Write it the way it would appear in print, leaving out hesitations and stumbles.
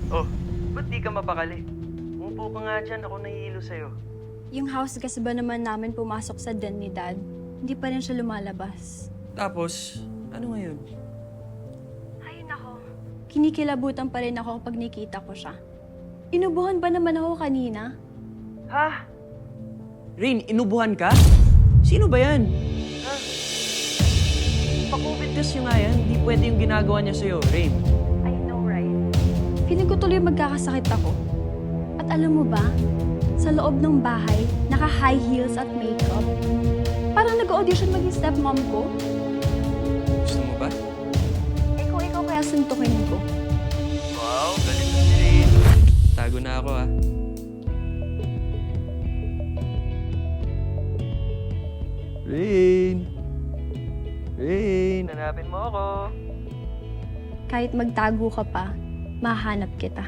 Oh, ba't di ka mapakali? Umupo ka nga dyan, ako nahihilo sa'yo. Yung house gas ba naman namin pumasok sa den ni Dad? Hindi pa rin siya lumalabas. Tapos, ano ngayon? Ay, nako. Kinikilabutan pa rin ako kapag nakita ko siya. Inubuhan ba naman ako kanina? Ha? Rain, inubuhan ka? Sino ba yan? Ha? Pa-COVID test nyo nga yan. Hindi pwede yung ginagawa niya sa'yo, Rain. I know, right? Feeling ko tuloy magkakasakit ako. At alam mo ba, sa loob ng bahay, naka-high heels at makeup. Parang nag-audition maging stepmom ko. Gusto mo ba? Eh kung ikaw kaya suntukin ko. Wow, galit na si Rain. Tago na ako, ah. Rain! Rain! Hanapin mo ako. Kahit magtago ka pa, mahanap kita.